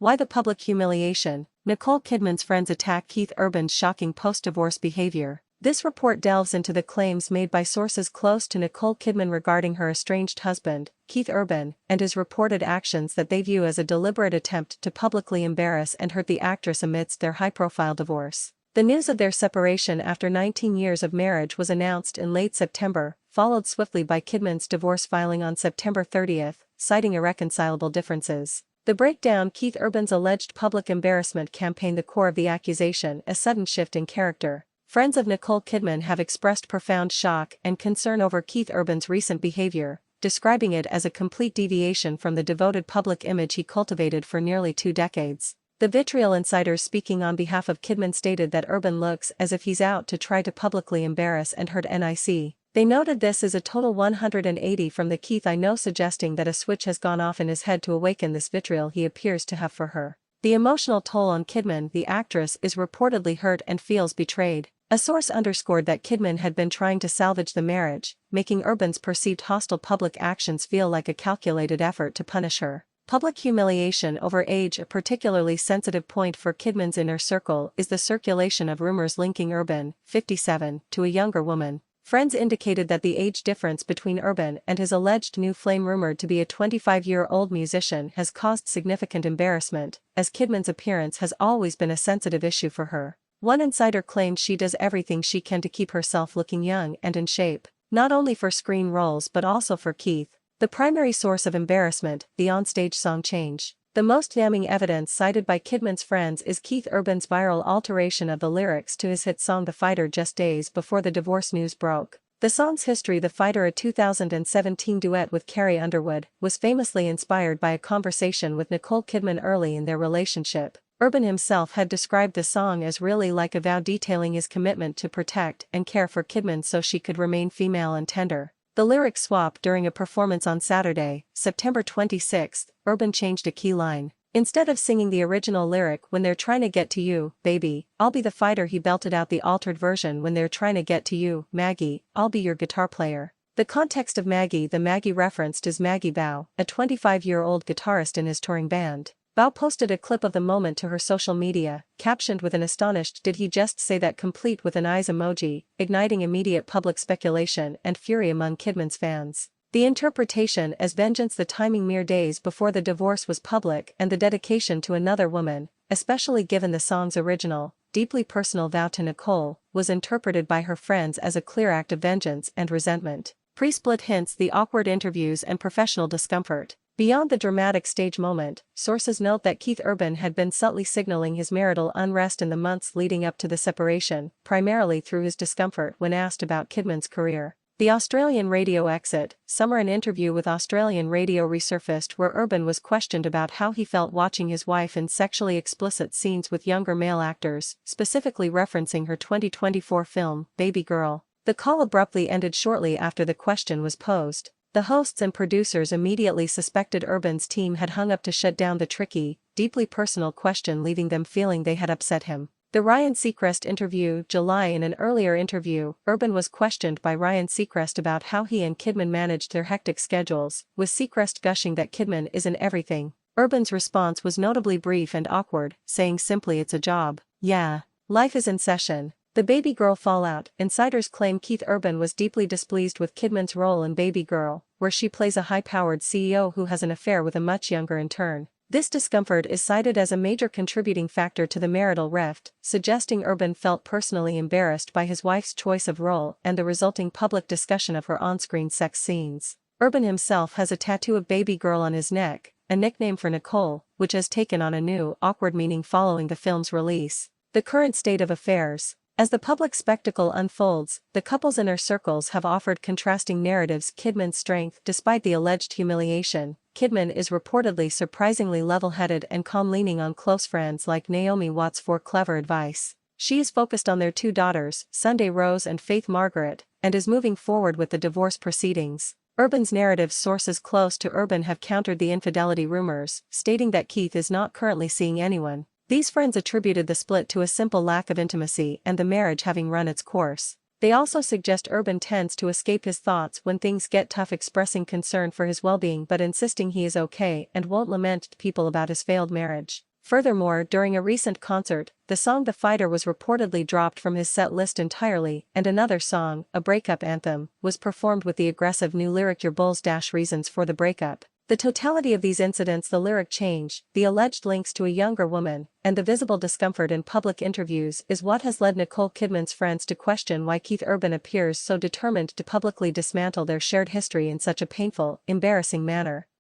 Why the public humiliation? Nicole Kidman's friends attack Keith Urban's shocking post-divorce behavior. This report delves into the claims made by sources close to Nicole Kidman regarding her estranged husband, Keith Urban, and his reported actions that they view as a deliberate attempt to publicly embarrass and hurt the actress amidst their high-profile divorce. The news of their separation after 19 years of marriage was announced in late September, followed swiftly by Kidman's divorce filing on September 30, citing irreconcilable differences. The breakdown: Keith Urban's alleged public embarrassment campaign. The core of the accusation: a sudden shift in character. Friends of Nicole Kidman have expressed profound shock and concern over Keith Urban's recent behavior, describing it as a complete deviation from the devoted public image he cultivated for nearly 2 decades. The Vitriol insiders speaking on behalf of Kidman stated that Urban looks as if he's out to try to publicly embarrass and hurt Nic. They noted this is a total 180 from the Keith I know, suggesting that a switch has gone off in his head to awaken this vitriol he appears to have for her. The emotional toll on Kidman: the actress is reportedly hurt and feels betrayed. A source underscored that Kidman had been trying to salvage the marriage, making Urban's perceived hostile public actions feel like a calculated effort to punish her. Public humiliation over age: a particularly sensitive point for Kidman's inner circle is the circulation of rumors linking Urban, 57, to a younger woman. Friends indicated that the age difference between Urban and his alleged new flame, rumored to be a 25-year-old musician, has caused significant embarrassment, as Kidman's appearance has always been a sensitive issue for her. One insider claimed she does everything she can to keep herself looking young and in shape, not only for screen roles but also for Keith. The primary source of embarrassment: the onstage song change. The most damning evidence cited by Kidman's friends is Keith Urban's viral alteration of the lyrics to his hit song The Fighter just days before the divorce news broke. The song's history: The Fighter, a 2017 duet with Carrie Underwood, was famously inspired by a conversation with Nicole Kidman early in their relationship. Urban himself had described the song as really like a vow, detailing his commitment to protect and care for Kidman so she could remain female and tender. The lyrics swap during a performance on Saturday, September 26. Urban changed a key line. Instead of singing the original lyric "When they're trying to get to you, baby, I'll be the fighter," he belted out the altered version "When they're trying to get to you, Maggie, I'll be your guitar player." The context of Maggie: the Maggie referenced is Maggie Baugh, a 25-year-old guitarist in his touring band. Baugh posted a clip of the moment to her social media, captioned with an astonished "Did he just say that?" complete with an eyes emoji, igniting immediate public speculation and fury among Kidman's fans. The interpretation as vengeance: the timing, mere days before the divorce was public, and the dedication to another woman, especially given the song's original, deeply personal vow to Nicole, was interpreted by her friends as a clear act of vengeance and resentment. Pre-split hints: the awkward interviews and professional discomfort. Beyond the dramatic stage moment, sources note that Keith Urban had been subtly signaling his marital unrest in the months leading up to the separation, primarily through his discomfort when asked about Kidman's career. The Australian radio exit: summer, an interview with Australian radio resurfaced where Urban was questioned about how he felt watching his wife in sexually explicit scenes with younger male actors, specifically referencing her 2024 film, Baby Girl. The call abruptly ended shortly after the question was posed. The hosts and producers immediately suspected Urban's team had hung up to shut down the tricky, deeply personal question, leaving them feeling they had upset him. The Ryan Seacrest interview, July. In an earlier interview, Urban was questioned by Ryan Seacrest about how he and Kidman managed their hectic schedules, with Seacrest gushing that Kidman isn't everything. Urban's response was notably brief and awkward, saying simply, "It's a job. Yeah. Life is in session." The Baby Girl fallout: insiders claim Keith Urban was deeply displeased with Kidman's role in Baby Girl, where she plays a high-powered CEO who has an affair with a much younger intern. This discomfort is cited as a major contributing factor to the marital rift, suggesting Urban felt personally embarrassed by his wife's choice of role and the resulting public discussion of her on-screen sex scenes. Urban himself has a tattoo of Baby Girl on his neck, a nickname for Nicole, which has taken on a new, awkward meaning following the film's release. The current state of affairs: as the public spectacle unfolds, the couple's inner circles have offered contrasting narratives. Kidman's strength: despite the alleged humiliation, Kidman is reportedly surprisingly level-headed and calm, leaning on close friends like Naomi Watts for clever advice. She is focused on their 2 daughters, Sunday Rose and Faith Margaret, and is moving forward with the divorce proceedings. Urban's narrative: sources close to Urban have countered the infidelity rumors, stating that Keith is not currently seeing anyone. These friends attributed the split to a simple lack of intimacy and the marriage having run its course. They also suggest Urban tends to escape his thoughts when things get tough, expressing concern for his well-being but insisting he is okay and won't lament to people about his failed marriage. Furthermore, during a recent concert, the song The Fighter was reportedly dropped from his set list entirely, and another song, a breakup anthem, was performed with the aggressive new lyric Your Bulls - reasons for the breakup. The totality of these incidents, the lyric change, the alleged links to a younger woman, and the visible discomfort in public interviews is what has led Nicole Kidman's friends to question why Keith Urban appears so determined to publicly dismantle their shared history in such a painful, embarrassing manner.